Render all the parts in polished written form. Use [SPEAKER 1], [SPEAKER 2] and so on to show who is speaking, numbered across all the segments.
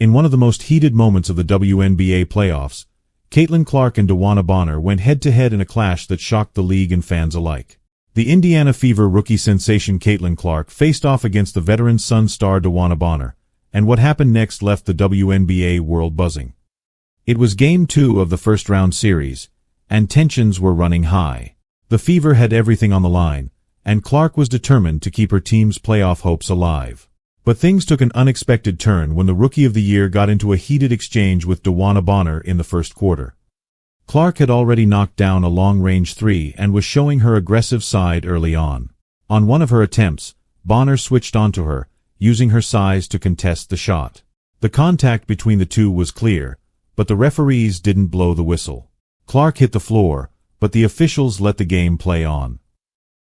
[SPEAKER 1] In one of the most heated moments of the WNBA playoffs, Caitlin Clark and DeWanna went head-to-head in a clash that shocked the league and fans alike. The Indiana Fever rookie sensation Caitlin Clark faced off against the veteran Sun star DeWanna, and what happened next left the WNBA world buzzing. It was Game 2 of the first-round series, and tensions were running high. The Fever had everything on the line, and Clark was determined to keep her team's playoff hopes alive. But things took an unexpected turn when the Rookie of the Year got into a heated exchange with DeWanna in the first quarter. Clark had already knocked down a long-range three and was showing her aggressive side early on. On one of her attempts, Bonner switched onto her, using her size to contest the shot. The contact between the two was clear, but the referees didn't blow the whistle. Clark hit the floor, but the officials let the game play on.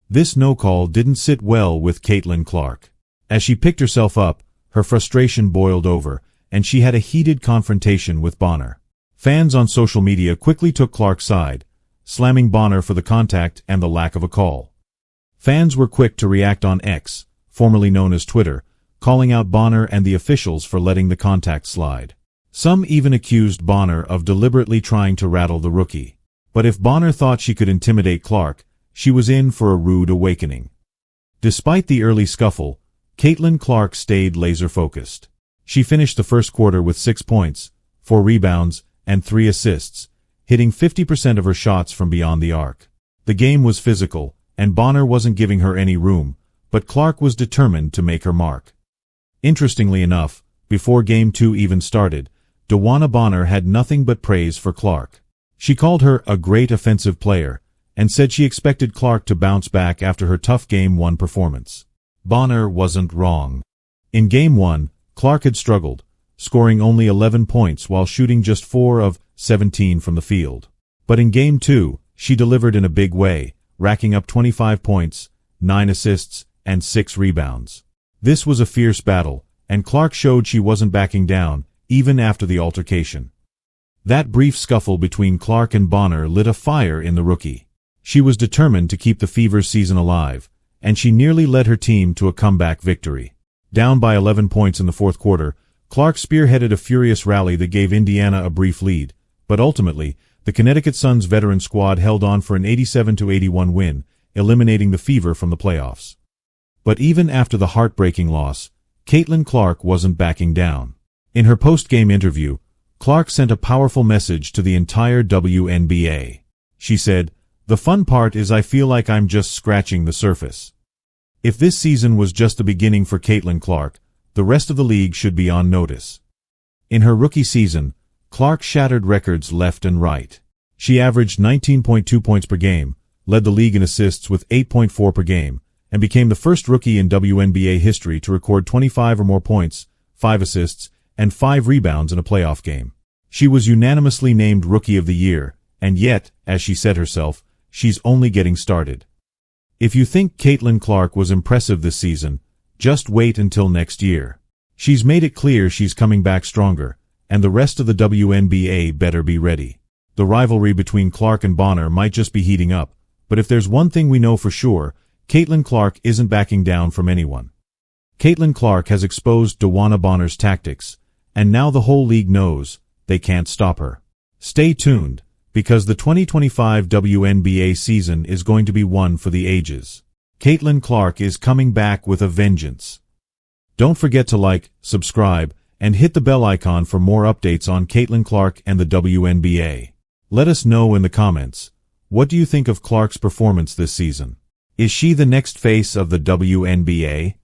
[SPEAKER 1] This no-call didn't sit well with Caitlin Clark. As she picked herself up, her frustration boiled over, and she had a heated confrontation with Bonner. Fans on social media quickly took Clark's side, slamming Bonner for the contact and the lack of a call. Fans were quick to react on X, formerly known as Twitter, calling out Bonner and the officials for letting the contact slide. Some even accused Bonner of deliberately trying to rattle the rookie. But if Bonner thought she could intimidate Clark, she was in for a rude awakening. Despite the early scuffle, Caitlin Clark stayed laser-focused. She finished the first quarter with 6 points, 4 rebounds, and 3 assists, hitting 50% of her shots from beyond the arc. The game was physical, and Bonner wasn't giving her any room, but Clark was determined to make her mark. Interestingly enough, before Game 2 even started, DeWanna had nothing but praise for Clark. She called her a great offensive player, and said she expected Clark to bounce back after her tough Game 1 performance. Bonner wasn't wrong. In Game 1, Clark had struggled, scoring only 11 points while shooting just 4 of 17 from the field. But in Game 2, she delivered in a big way, racking up 25 points, 9 assists, and 6 rebounds. This was a fierce battle, and Clark showed she wasn't backing down, even after the altercation. That brief scuffle between Clark and Bonner lit a fire in the rookie. She was determined to keep the Fever's season alive, and she nearly led her team to a comeback victory. Down by 11 points in the fourth quarter, Clark spearheaded a furious rally that gave Indiana a brief lead, but ultimately, the Connecticut Sun's veteran squad held on for an 87-81 win, eliminating the Fever from the playoffs. But even after the heartbreaking loss, Caitlin Clark wasn't backing down. In her post-game interview, Clark sent a powerful message to the entire WNBA. She said, "The fun part is I feel like I'm just scratching the surface." If this season was just the beginning for Caitlin Clark, the rest of the league should be on notice. In her rookie season, Clark shattered records left and right. She averaged 19.2 points per game, led the league in assists with 8.4 per game, and became the first rookie in WNBA history to record 25 or more points, 5 assists, and 5 rebounds in a playoff game. She was unanimously named Rookie of the Year, and yet, as she said herself, she's only getting started. If you think Caitlin Clark was impressive this season, just wait until next year. She's made it clear she's coming back stronger, and the rest of the WNBA better be ready. The rivalry between Clark and Bonner might just be heating up, but if there's one thing we know for sure, Caitlin Clark isn't backing down from anyone. Caitlin Clark has exposed DeWanna's tactics, and now the whole league knows they can't stop her. Stay tuned, because the 2025 WNBA season is going to be one for the ages. Caitlin Clark is coming back with a vengeance. Don't forget to like, subscribe, and hit the bell icon for more updates on Caitlin Clark and the WNBA. Let us know in the comments, what do you think of Clark's performance this season? Is she the next face of the WNBA?